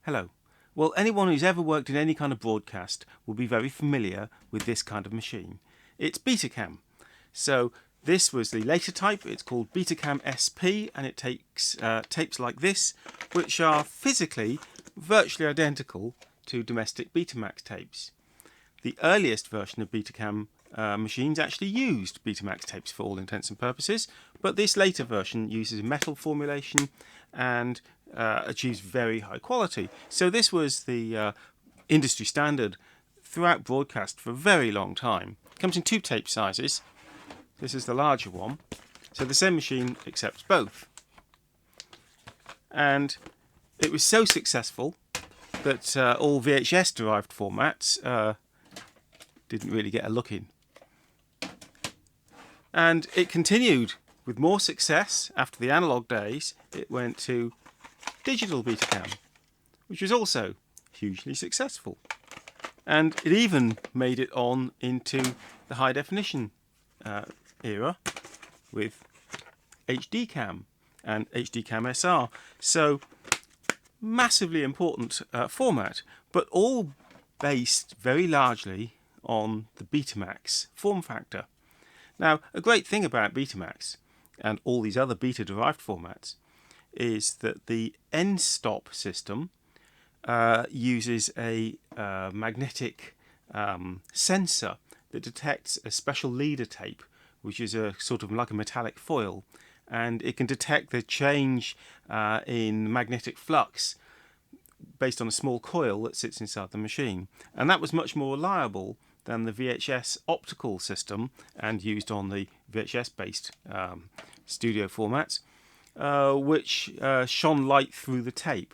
Hello. Well, anyone who's ever worked in any kind of broadcast will be very familiar with this kind of machine. It's Betacam. So this was the later type. It's called BetacamSP, and it takes tapes like this, which are physically virtually identical to domestic Betamax tapes. The earliest version of Betacam machines actually used Betamax tapes for all intents and purposes, but this later version uses metal formulation and achieves very high quality. So this was the industry standard throughout broadcast for a very long time. It comes in two tape sizes. This is the larger one. So the same machine accepts both. And it was so successful that all VHS derived formats didn't really get a look in. And it continued with more success after the analog days. It went to digital Betacam, which was also hugely successful. And it even made it on into the high definition era with HD Cam and HD Cam SR. So massively important format, but all based very largely on the Betamax form factor. Now, a great thing about Betamax and all these other beta-derived formats is that the end-stop system uses a magnetic sensor that detects a special leader tape, which is a sort of like a metallic foil, and it can detect the change in magnetic flux based on a small coil that sits inside the machine. And that was much more reliable than the VHS optical system and used on the VHS-based studio formats, which shone light through the tape.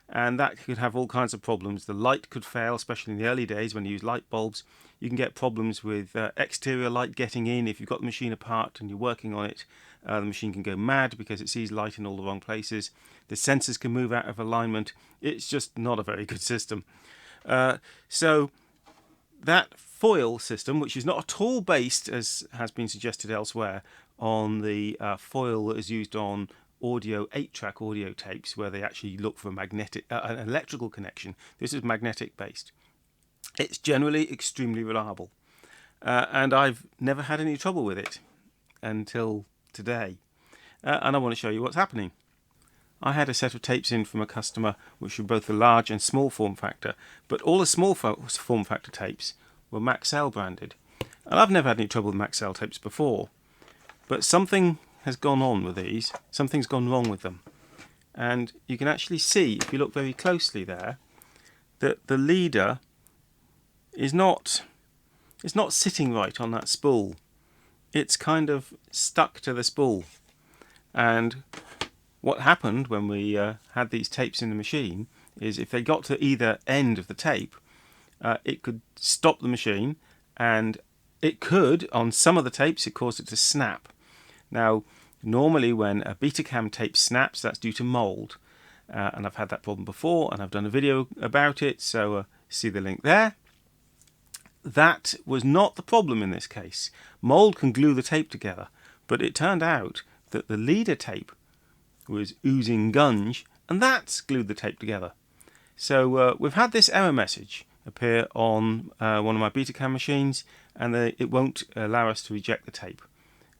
And that could have all kinds of problems. The light could fail, especially in the early days when you use light bulbs. You can get problems with exterior light getting in. If you've got the machine apart and you're working on it, the machine can go mad because it sees light in all the wrong places. The sensors can move out of alignment. It's just not a very good system. So that foil system, which is not at all based, as has been suggested elsewhere, on the foil that is used on audio 8-track audio tapes, where they actually look for an electrical connection. This is magnetic based. It's generally extremely reliable, and I've never had any trouble with it until today. And I want to show you what's happening. I had a set of tapes in from a customer which were both the large and small form factor, but all the small form factor tapes were Maxell branded. And I've never had any trouble with Maxell tapes before, but something has gone on with these. Something's gone wrong with them. And you can actually see, if you look very closely there, that the leader is not sitting right on that spool. It's kind of stuck to the spool. And what happened when we had these tapes in the machine is if they got to either end of the tape, it could stop the machine, and it could, on some of the tapes, it caused it to snap. Now, normally when a Betacam tape snaps, that's due to mould. And I've had that problem before, and I've done a video about it, so see the link there. That was not the problem in this case. Mould can glue the tape together, but it turned out that the leader tape was oozing gunge, and that's glued the tape together. So we've had this error message appear on one of my Betacam machines, and it won't allow us to eject the tape.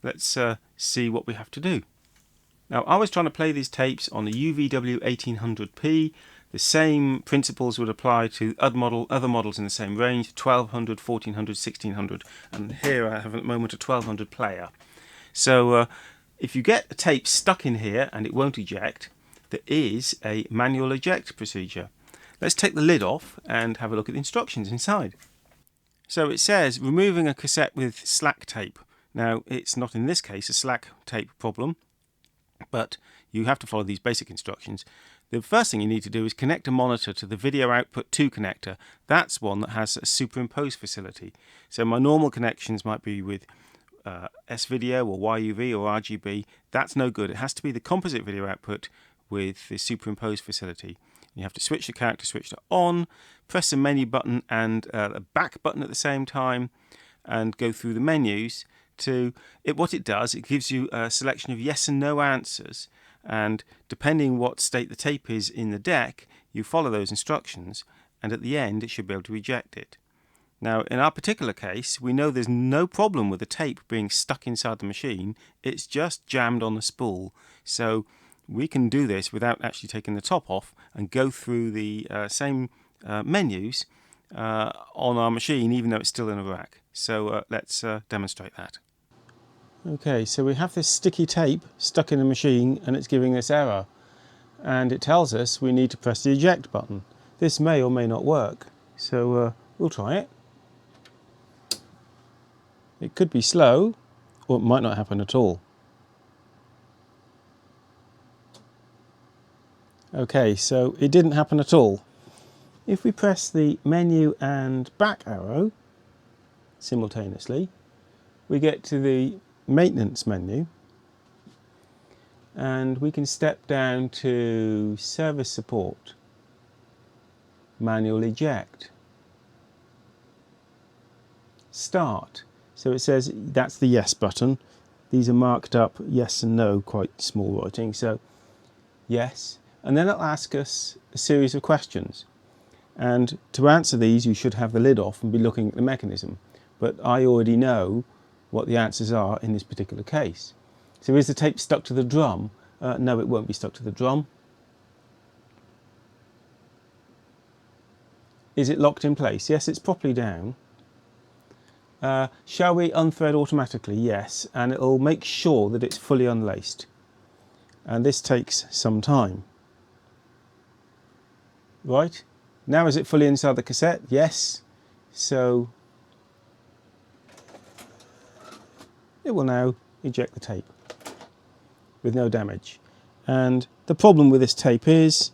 Let's see what we have to do. Now, I was trying to play these tapes on the UVW1800P. The same principles would apply to other models in the same range, 1200, 1400, 1600, and here I have at the moment a 1200 player. So if you get a tape stuck in here and it won't eject, there is a manual eject procedure. Let's take the lid off and have a look at the instructions inside. So it says removing a cassette with slack tape. Now, it's not in this case a slack tape problem, but you have to follow these basic instructions. The first thing you need to do is connect a monitor to the video output 2 connector. That's one that has a superimpose facility. So my normal connections might be with S-Video or YUV or RGB. That's no good. It has to be the composite video output with the superimpose facility. You have to switch the character switch to on, press the menu button and a back button at the same time, and go through the menus. What it does, it gives you a selection of yes and no answers, and depending what state the tape is in the deck, you follow those instructions, and at the end it should be able to eject it. Now, in our particular case, we know there's no problem with the tape being stuck inside the machine. It's just jammed on the spool. So we can do this without actually taking the top off and go through the same menus on our machine, even though it's still in a rack. So let's demonstrate that. Okay, so we have this sticky tape stuck in the machine and it's giving this error. And it tells us we need to press the eject button. This may or may not work. So we'll try it. It could be slow, or it might not happen at all. Okay, so it didn't happen at all. If we press the menu and back arrow simultaneously, we get to the maintenance menu, and we can step down to service support, manual eject, start. So it says that's the yes button. These are marked up yes and no, quite small writing, so yes. And then it'll ask us a series of questions. And to answer these, you should have the lid off and be looking at the mechanism. But I already know what the answers are in this particular case. So is the tape stuck to the drum? No, it won't be stuck to the drum. Is it locked in place? Yes, it's properly down. Shall we unthread automatically? Yes, and it'll make sure that it's fully unlaced. And this takes some time. Right, now is it fully inside the cassette? Yes. So it will now eject the tape with no damage. And the problem with this tape is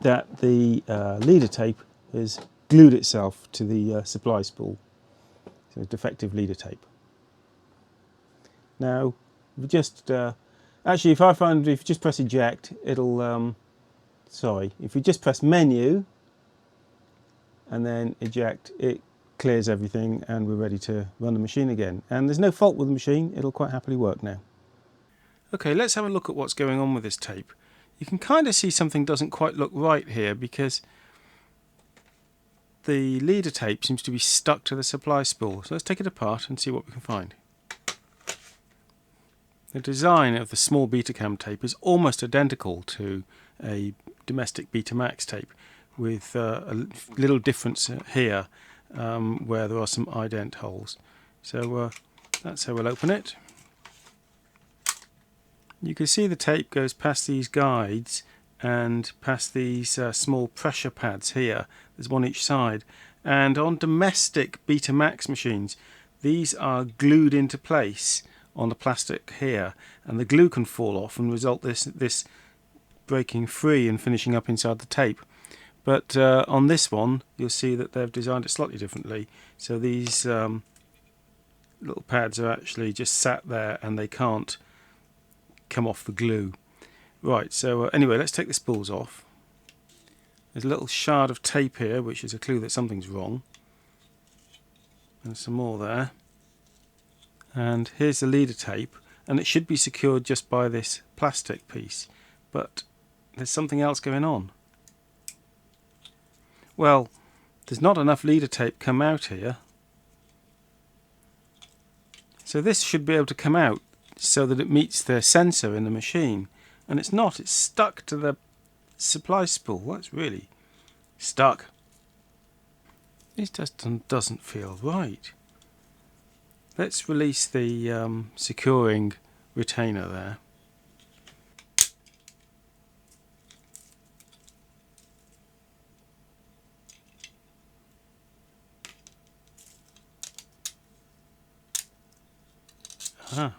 that the leader tape has glued itself to the supply spool. So defective leader tape. Now, just actually, if you just press eject, it'll if you just press menu and then eject, it clears everything and we're ready to run the machine again. And there's no fault with the machine, it'll quite happily work now. Okay, let's have a look at what's going on with this tape. You can kind of see something doesn't quite look right here because the leader tape seems to be stuck to the supply spool. So let's take it apart and see what we can find. The design of the small Betacam tape is almost identical to a domestic Betamax tape, with a little difference here where there are some ident holes. So that's how we'll open it. You can see the tape goes past these guides and past these small pressure pads here. There's one each side. And on domestic Betamax machines, these are glued into place on the plastic here, and the glue can fall off and result this breaking free and finishing up inside the tape. But on this one, you'll see that they've designed it slightly differently. So these little pads are actually just sat there and they can't come off the glue. Right, so anyway, let's take the spools off. There's a little shard of tape here, which is a clue that something's wrong. And some more there. And here's the leader tape, and it should be secured just by this plastic piece. But there's something else going on. Well, there's not enough leader tape come out here. So this should be able to come out so that it meets the sensor in the machine. And it's not, it's stuck to the supply spool. That's really stuck. It just doesn't feel right. Let's release the securing retainer there. Aha.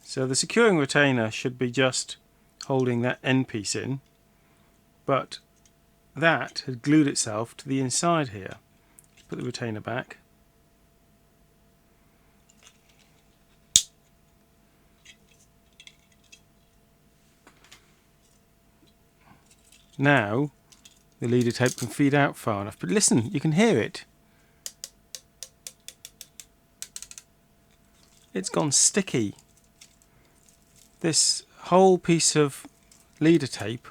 So the securing retainer should be just holding that end piece in, but that had glued itself to the inside here. Put the retainer back. Now the leader tape can feed out far enough, but listen, you can hear it. It's gone sticky. This whole piece of leader tape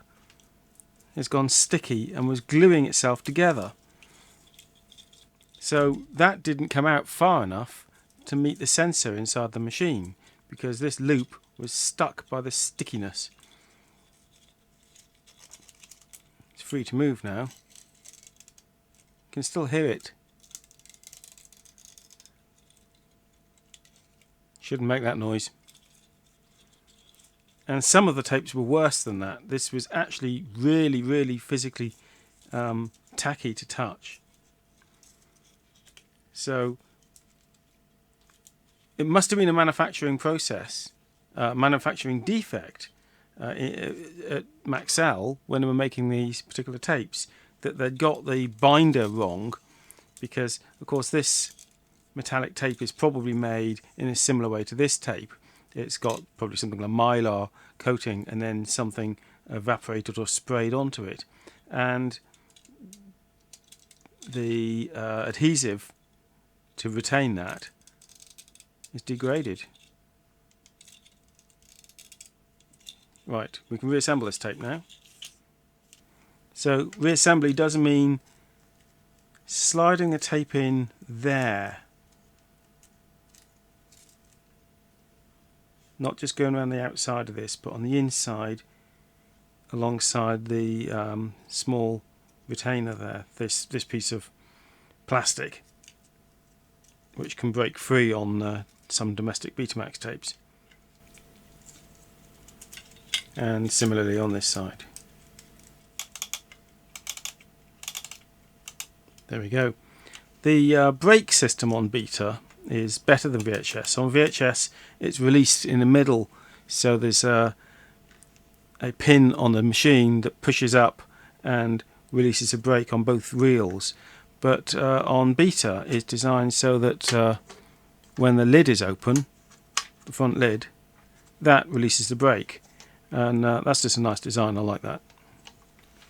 has gone sticky and was gluing itself together. So that didn't come out far enough to meet the sensor inside the machine, because this loop was stuck by the stickiness. It's free to move now. You can still hear it. Shouldn't make that noise. And some of the tapes were worse than that. This was actually really physically tacky to touch. So it must have been a manufacturing process, manufacturing defect at Maxell when they were making these particular tapes, that they'd got the binder wrong, because of course this metallic tape is probably made in a similar way to this tape. It's got probably something like mylar coating and then something evaporated or sprayed onto it, and the adhesive to retain that is degraded. Right, we can reassemble this tape now. So reassembly does mean sliding the tape in there, not just going around the outside of this, but on the inside alongside the small retainer there, this piece of plastic, which can break free on some domestic Betamax tapes, and similarly on this side. There we go. The brake system on Beta is better than VHS. On VHS it's released in the middle, so there's a pin on the machine that pushes up and releases a brake on both reels, but on Beta it's designed so that when the lid is open, the front lid, that releases the brake, and that's just a nice design. I like that.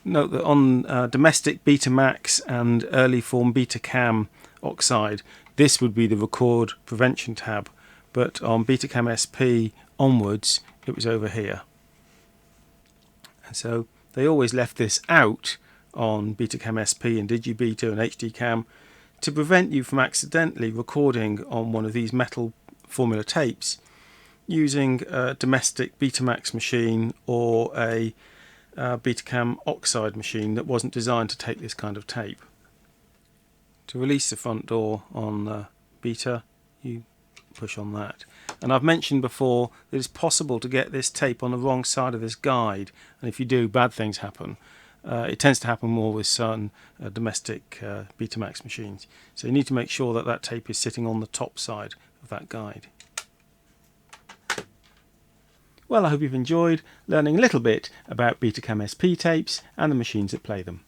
Note that on domestic Betamax and early form Betacam oxide, this would be the record prevention tab, but on BetacamSP onwards it was over here. And so they always left this out on BetacamSP and DigiBeta and HDCam to prevent you from accidentally recording on one of these metal formula tapes using a domestic Betamax machine or a Betacam oxide machine that wasn't designed to take this kind of tape. To release the front door on Beta, you push on that. And I've mentioned before that it's possible to get this tape on the wrong side of this guide, and if you do, bad things happen. It tends to happen more with certain domestic Betamax machines. So you need to make sure that that tape is sitting on the top side of that guide. Well, I hope you've enjoyed learning a little bit about BetacamSP tapes and the machines that play them.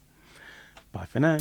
Bye for now.